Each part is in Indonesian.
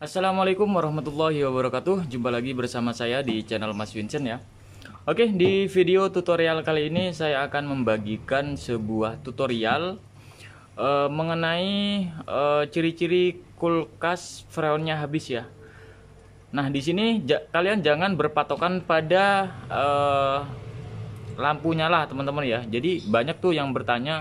Assalamualaikum warahmatullahi wabarakatuh. Jumpa lagi bersama saya di channel Mas Vincent ya. Oke, di video tutorial kali ini saya akan membagikan sebuah tutorial mengenai ciri-ciri kulkas freonnya habis ya. Nah, di sini kalian jangan berpatokan pada lampu nyala teman-teman ya. Jadi banyak tuh yang bertanya,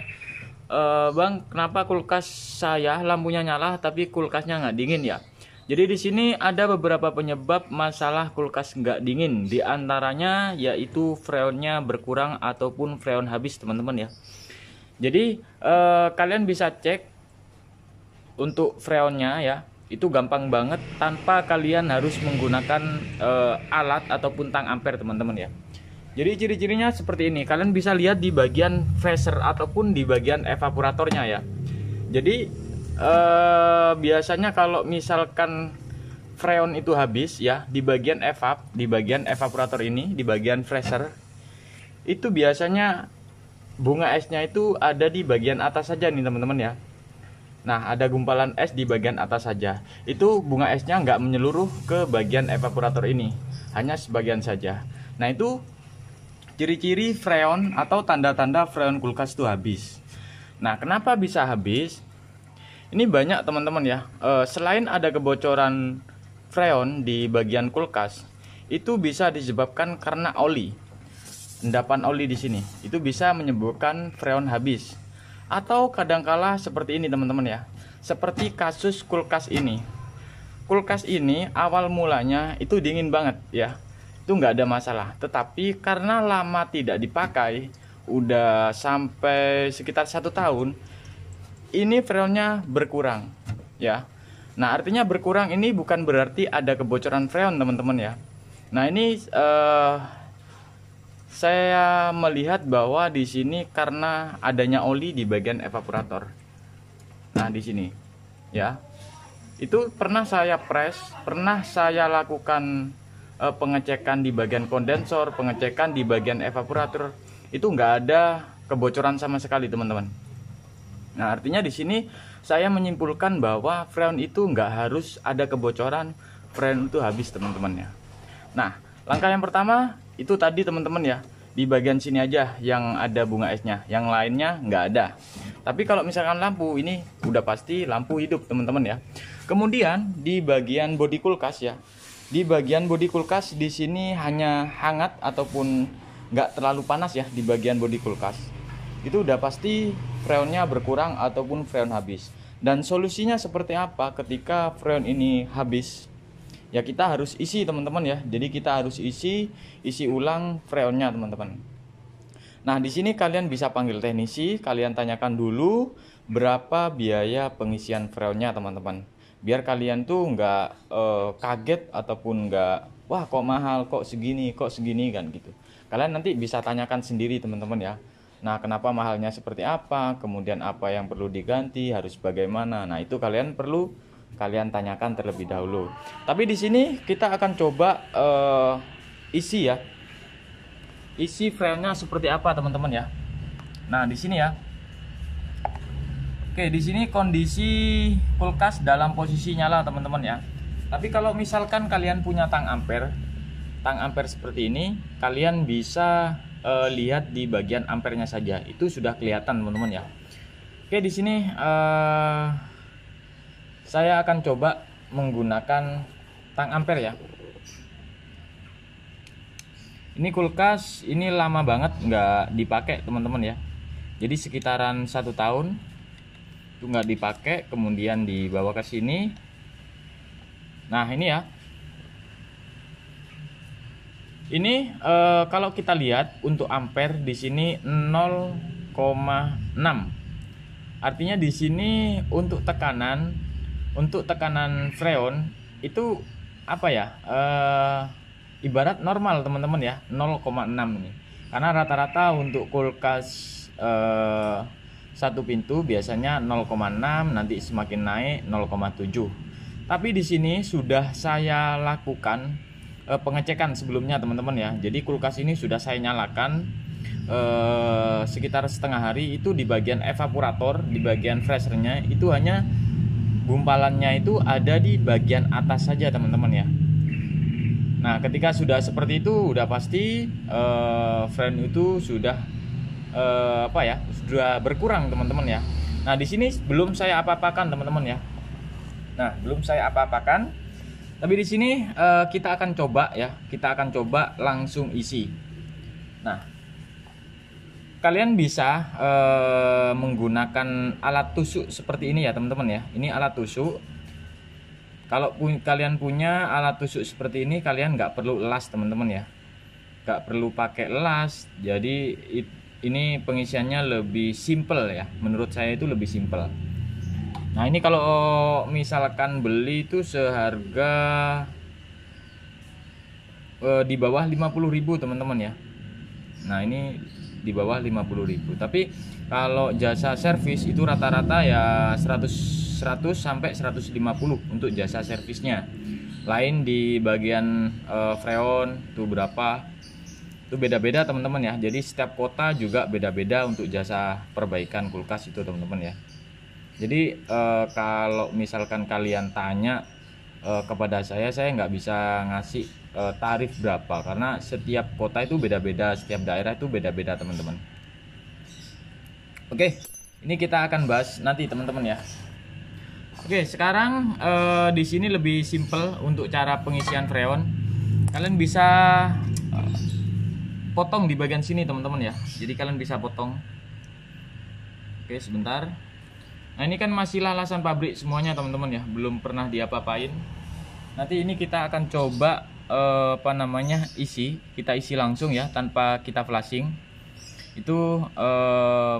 Bang, kenapa kulkas saya lampunya nyala tapi kulkasnya nggak dingin ya? Jadi di sini ada beberapa penyebab masalah kulkas nggak dingin. Di antaranya yaitu freonnya berkurang ataupun freon habis teman-teman ya. Jadi kalian bisa cek untuk freonnya ya. Itu gampang banget tanpa kalian harus menggunakan alat ataupun tang ampere teman-teman ya. Jadi ciri-cirinya seperti ini. Kalian bisa lihat di bagian freezer ataupun di bagian evaporatornya ya. Jadi biasanya kalau misalkan freon itu habis ya di bagian evaporator ini, di bagian freezer, itu biasanya bunga esnya itu ada di bagian atas saja nih teman-teman ya. Nah, ada gumpalan es di bagian atas saja. Itu bunga esnya nggak menyeluruh ke bagian evaporator ini, hanya sebagian saja. Nah, itu ciri-ciri freon atau tanda-tanda freon kulkas itu habis. Nah, kenapa bisa habis? Ini banyak teman-teman ya. Selain ada kebocoran freon di bagian kulkas, itu bisa disebabkan karena oli. Endapan oli di sini itu bisa menyebabkan freon habis. Atau kadangkala seperti ini teman-teman ya. Seperti kasus kulkas ini. Kulkas ini awal mulanya itu dingin banget ya. Itu nggak ada masalah. Tetapi karena lama tidak dipakai, udah sampai sekitar 1 tahun, ini freonnya berkurang ya. Nah, artinya berkurang ini bukan berarti ada kebocoran freon teman-teman ya. Nah, ini saya melihat bahwa di sini karena adanya oli di bagian evaporator. Nah, di sini ya. Itu pernah saya press, pernah saya lakukan pengecekan di bagian kondensor, pengecekan di bagian evaporator. Itu nggak ada kebocoran sama sekali teman-teman. Nah, artinya di sini saya menyimpulkan bahwa freon itu nggak harus ada kebocoran, freon itu habis teman-teman ya. Nah, langkah yang pertama itu tadi teman-teman ya, di bagian sini aja yang ada bunga esnya, yang lainnya nggak ada. Tapi kalau misalkan lampu, ini udah pasti lampu hidup teman-teman ya. Kemudian di bagian bodi kulkas ya, di bagian bodi kulkas di sini hanya hangat ataupun nggak terlalu panas ya di bagian bodi kulkas. Itu udah pasti freonnya berkurang ataupun freon habis. Dan solusinya seperti apa ketika freon ini habis? Ya kita harus isi teman-teman ya. Jadi kita harus isi ulang freonnya teman-teman. Nah, di sini kalian bisa panggil teknisi, kalian tanyakan dulu berapa biaya pengisian freonnya teman-teman. Biar kalian tuh nggak kaget ataupun nggak, wah kok mahal, kok segini kan gitu. Kalian nanti bisa tanyakan sendiri teman-teman ya. Nah, kenapa mahalnya seperti apa, kemudian apa yang perlu diganti, harus bagaimana. Nah, itu kalian tanyakan terlebih dahulu. Tapi di sini kita akan coba isi ya. Isi freonnya seperti apa, teman-teman ya. Nah, di sini ya. Oke, di sini kondisi kulkas dalam posisi nyala, teman-teman ya. Tapi kalau misalkan kalian punya tang ampere seperti ini, kalian bisa lihat di bagian ampernya saja, itu sudah kelihatan teman-teman ya. Oke, di sini saya akan coba menggunakan tang ampere ya. Ini kulkas ini lama banget nggak dipakai teman-teman ya. Jadi sekitaran 1 tahun itu nggak dipakai, kemudian dibawa ke sini. Nah, ini ya. Ini kalau kita lihat untuk ampere di sini 0,6. Artinya di sini untuk tekanan freon itu apa ya? Ibarat normal teman-teman ya, 0,6 ini. Karena rata-rata untuk kulkas 1 pintu biasanya 0,6, nanti semakin naik 0,7. Tapi di sini sudah saya lakukan pengecekan sebelumnya teman-teman ya. Jadi kulkas ini sudah saya nyalakan sekitar setengah hari. Itu di bagian evaporator, di bagian freezernya itu hanya gumpalannya itu ada di bagian atas saja teman-teman ya. Nah ketika sudah seperti itu udah pasti freon itu sudah sudah berkurang teman-teman ya. Nah di sini belum saya apa-apakan teman-teman ya. Nah belum saya apa-apakan, tapi di sini kita akan coba ya, kita akan coba langsung isi. Nah kalian bisa menggunakan alat tusuk seperti ini ya teman-teman ya. Ini alat tusuk. Kalau kalian punya alat tusuk seperti ini, kalian nggak perlu las teman-teman ya, nggak perlu pakai las. Jadi ini pengisiannya lebih simple ya, menurut saya itu lebih simple. Nah ini kalau misalkan beli itu seharga di bawah 50.000 teman-teman ya. Nah ini di bawah 50.000, tapi kalau jasa servis itu rata-rata ya 100 sampai 150 untuk jasa servisnya. Lain di bagian freon tuh berapa, itu beda-beda teman-teman ya. Jadi setiap kota juga beda-beda untuk jasa perbaikan kulkas itu teman-teman ya. Jadi kalau misalkan kalian tanya kepada saya nggak bisa ngasih tarif berapa, karena setiap kota itu beda-beda, setiap daerah itu beda-beda teman-teman. Oke, ini kita akan bahas nanti teman-teman ya. Oke, sekarang di sini lebih simple untuk cara pengisian freon. Kalian bisa potong di bagian sini teman-teman ya. Jadi kalian bisa potong. Oke, sebentar. Nah ini kan masih lalasan pabrik semuanya teman-teman ya, belum pernah diapa-apain. Nanti ini kita akan coba kita isi langsung ya, tanpa kita flashing. Itu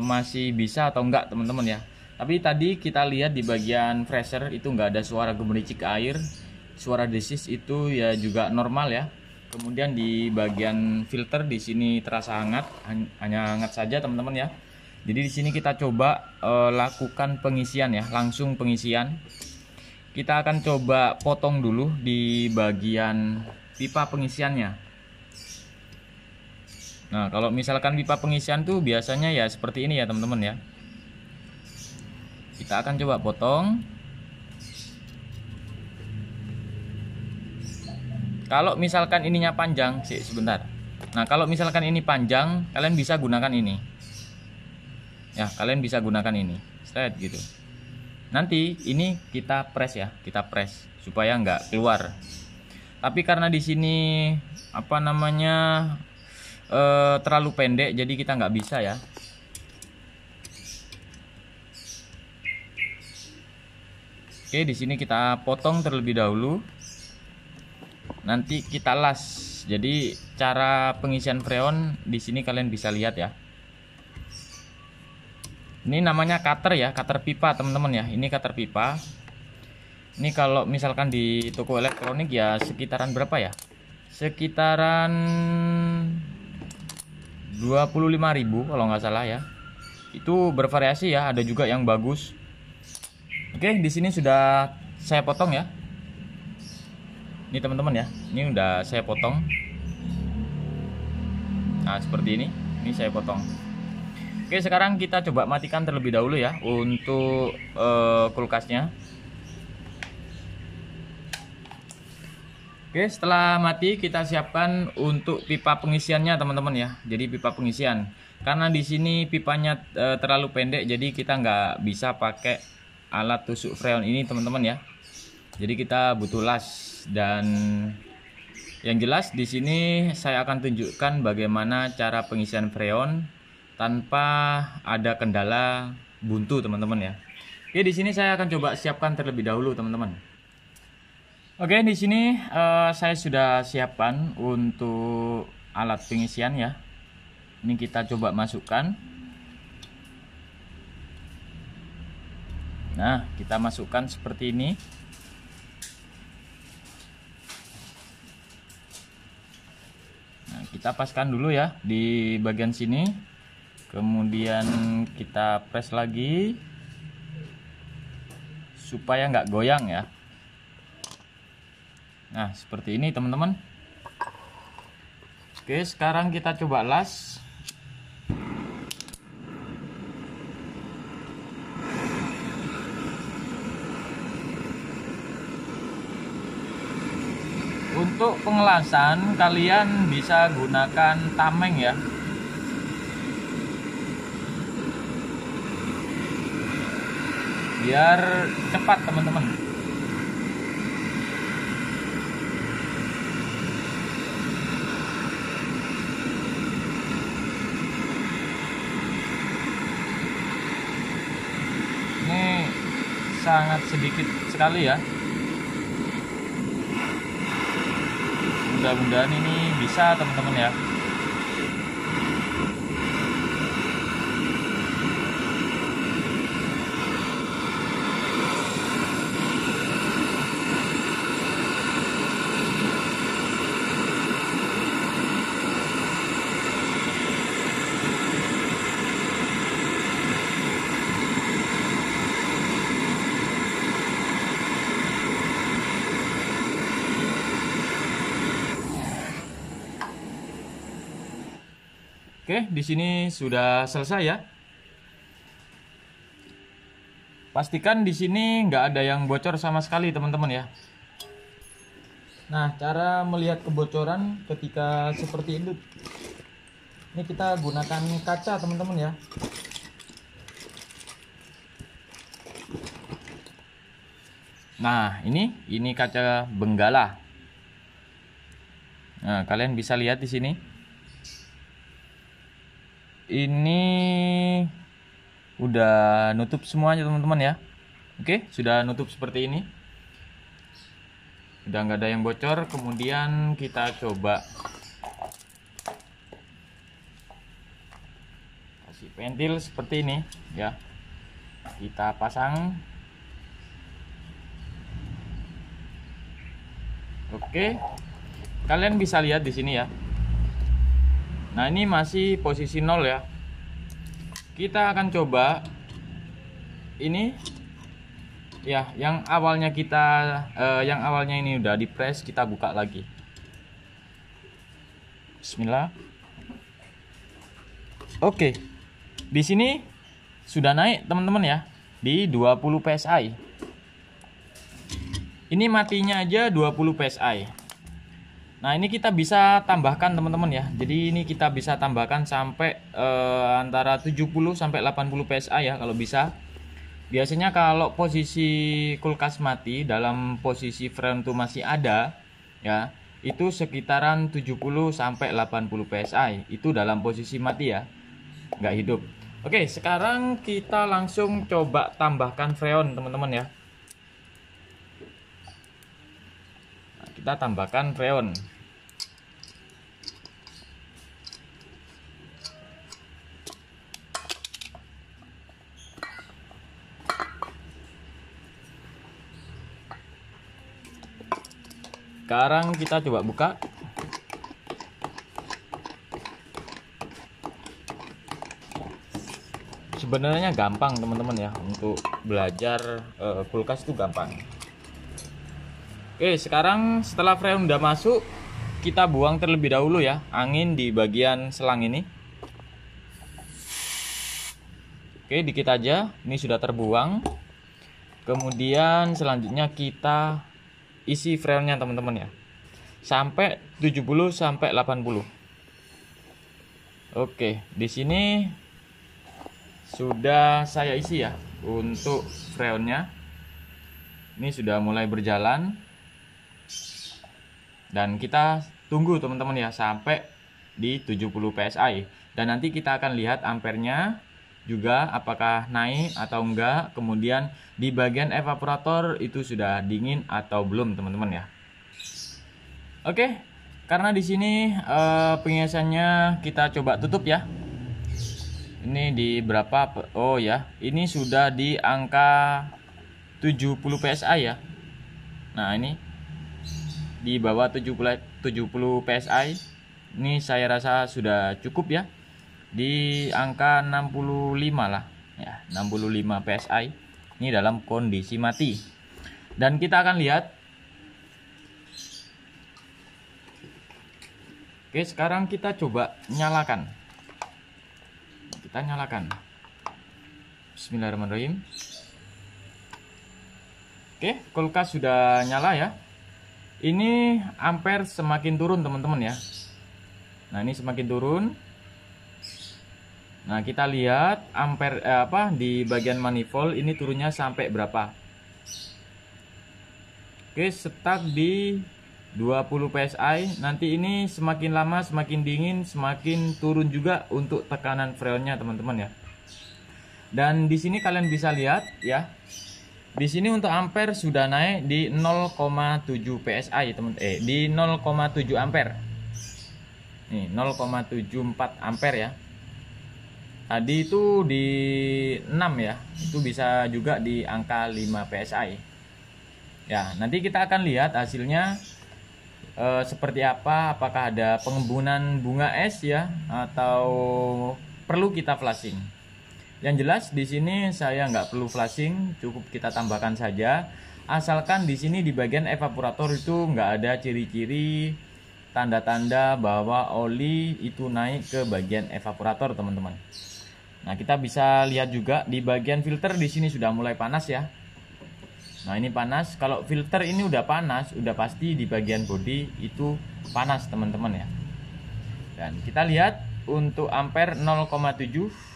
masih bisa atau enggak teman-teman ya. Tapi tadi kita lihat di bagian freezer itu enggak ada suara gemericik air, suara desis itu ya juga normal ya. Kemudian di bagian filter di sini terasa hangat, hanya hangat saja teman-teman ya. Jadi di sini kita coba lakukan pengisian ya, langsung pengisian. Kita akan coba potong dulu di bagian pipa pengisiannya. Nah kalau misalkan pipa pengisian tuh biasanya ya seperti ini ya teman-teman ya. Kita akan coba potong. Kalau misalkan ininya panjang sih, sebentar. Nah kalau misalkan ini panjang, kalian bisa gunakan ini ya, kalian bisa gunakan ini straight gitu. Nanti ini kita press ya, kita press supaya nggak keluar. Tapi karena di sini terlalu pendek, jadi kita nggak bisa ya. Oke, di sini kita potong terlebih dahulu. Nanti kita las. Jadi cara pengisian freon di sini kalian bisa lihat ya. Ini namanya cutter ya, cutter pipa teman-teman ya. Ini cutter pipa. Ini kalau misalkan di toko elektronik ya sekitaran berapa ya? Sekitaran 25.000 kalau nggak salah ya. Itu bervariasi ya, ada juga yang bagus. Oke, di sini sudah saya potong ya. Ini teman-teman ya. Ini udah saya potong. Nah, seperti ini. Ini saya potong. Oke, sekarang kita coba matikan terlebih dahulu ya untuk kulkasnya. Oke, setelah mati kita siapkan untuk pipa pengisiannya teman-teman ya. Jadi pipa pengisian. Karena di sini pipanya terlalu pendek, jadi kita nggak bisa pakai alat tusuk freon ini teman-teman ya. Jadi kita butuh las, dan yang jelas di sini saya akan tunjukkan bagaimana cara pengisian freon tanpa ada kendala buntu teman-teman ya. Oke, di sini saya akan coba siapkan terlebih dahulu teman-teman. Oke, di sini saya sudah siapkan untuk alat pengisian ya. Ini kita coba masukkan. Nah, kita masukkan seperti ini. Nah, kita paskan dulu ya di bagian sini. Kemudian kita press lagi supaya nggak goyang ya. Nah, seperti ini teman-teman. Oke, sekarang kita coba las. Untuk pengelasan kalian bisa gunakan tameng ya. Biar cepat teman-teman. Ini sangat sedikit sekali ya. Mudah-mudahan ini bisa teman-teman ya. Oke, di sini sudah selesai ya. Pastikan di sini nggak ada yang bocor sama sekali teman-teman ya. Nah, cara melihat kebocoran ketika seperti itu, ini kita gunakan kaca teman-teman ya. Nah, ini kaca benggala. Nah, kalian bisa lihat di sini. Ini udah nutup semuanya teman-teman ya. Oke, sudah nutup seperti ini. Udah nggak ada yang bocor. Kemudian kita coba kasih pentil seperti ini ya. Kita pasang. Oke, kalian bisa lihat di sini ya. Nah, ini masih posisi 0 ya. Kita akan coba ini ya, yang awalnya ini udah di press, kita buka lagi. Bismillah. Oke. Di sini sudah naik teman-teman ya, di 20 PSI. Ini matinya aja 20 PSI. Nah, ini kita bisa tambahkan teman-teman ya. Jadi ini kita bisa tambahkan sampai antara 70 sampai 80 PSI ya kalau bisa. Biasanya kalau posisi kulkas mati dalam posisi freon itu masih ada ya, itu sekitaran 70 sampai 80 PSI. Itu dalam posisi mati ya, nggak hidup. Oke, sekarang kita langsung coba tambahkan freon teman-teman ya. Nah, kita tambahkan freon. Sekarang kita coba buka. Sebenarnya gampang teman-teman ya, untuk belajar kulkas itu gampang. Oke, sekarang setelah freon udah masuk, kita buang terlebih dahulu ya angin di bagian selang ini. Oke, dikit aja, ini sudah terbuang. Kemudian selanjutnya kita isi freonnya teman-teman ya, sampai 70 sampai 80. Oke, di sini sudah saya isi ya untuk freonnya. Ini sudah mulai berjalan dan kita tunggu teman-teman ya sampai di 70 PSI, dan nanti kita akan lihat ampernya juga apakah naik atau enggak. Kemudian di bagian evaporator itu sudah dingin atau belum teman-teman ya. Oke, karena di sini penghiasannya kita coba tutup ya. Ini di berapa? Oh ya, ini sudah di angka 70 PSI ya. Nah, ini di bawah 70 PSI. Ini saya rasa sudah cukup ya. Di angka 65 lah ya, 65 PSI. Ini dalam kondisi mati. Dan kita akan lihat. Oke, sekarang kita coba nyalakan. Kita nyalakan. Bismillahirrahmanirrahim. Oke, kulkas sudah nyala ya. ini ampere semakin turun teman-teman ya. Nah ini semakin turun. Nah kita lihat ampere di bagian manifold ini turunnya sampai berapa. Oke, stuck di 20 psi. Nanti ini semakin lama semakin dingin semakin turun juga untuk tekanan freonnya teman-teman ya. Dan di sini kalian bisa lihat ya. Di sini untuk ampere sudah naik di 0,7 psi teman di 0,7 ampere. Nih 0,74 ampere ya. Tadi itu di 6 ya. Itu bisa juga di angka 5 psi. Ya, nanti kita akan lihat hasilnya seperti apa, apakah ada pengembunan bunga es ya atau perlu kita flashing. Yang jelas di sini saya nggak perlu flashing, cukup kita tambahkan saja. Asalkan di sini di bagian evaporator itu nggak ada ciri-ciri tanda-tanda bahwa oli itu naik ke bagian evaporator teman-teman. Nah kita bisa lihat juga di bagian filter di sini sudah mulai panas ya. Nah ini panas. Kalau filter ini udah panas, udah pasti di bagian bodi itu panas teman-teman ya. Dan kita lihat untuk ampere 0,7.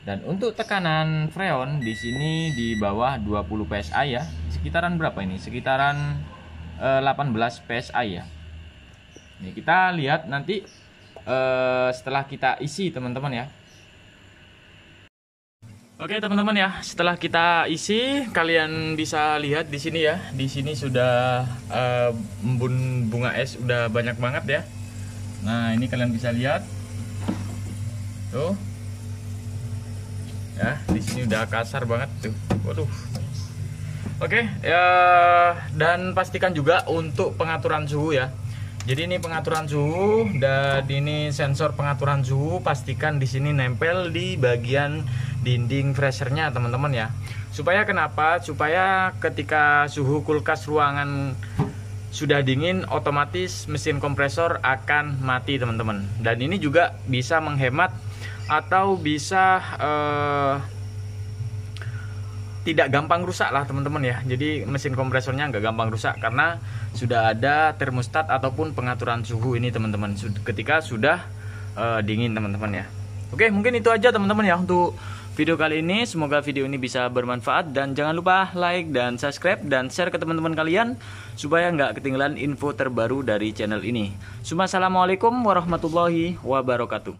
Dan untuk tekanan freon di sini di bawah 20 psi ya. Sekitaran berapa ini? Sekitaran 18 psi ya. Ini kita lihat nanti setelah kita isi teman-teman ya. Oke teman-teman ya, setelah kita isi kalian bisa lihat di sini ya. Di sini sudah embun bunga es udah banyak banget ya. Nah, ini kalian bisa lihat. Tuh. Ya, di sini udah kasar banget tuh. Waduh. Oke, ya dan pastikan juga untuk pengaturan suhu ya. Jadi ini pengaturan suhu dan ini sensor pengaturan suhu, pastikan di sini nempel di bagian dinding freezernya teman-teman ya. Supaya kenapa? Supaya ketika suhu kulkas ruangan sudah dingin, otomatis mesin kompresor akan mati teman-teman. Dan ini juga bisa menghemat atau bisa tidak gampang rusak lah teman-teman ya. Jadi mesin kompresornya nggak gampang rusak karena sudah ada termostat ataupun pengaturan suhu ini teman-teman ketika sudah dingin teman-teman ya. Oke, mungkin itu aja teman-teman ya untuk video kali ini. Semoga video ini bisa bermanfaat dan jangan lupa like dan subscribe dan share ke teman-teman kalian supaya nggak ketinggalan info terbaru dari channel ini. Assalamualaikum warahmatullahi wabarakatuh.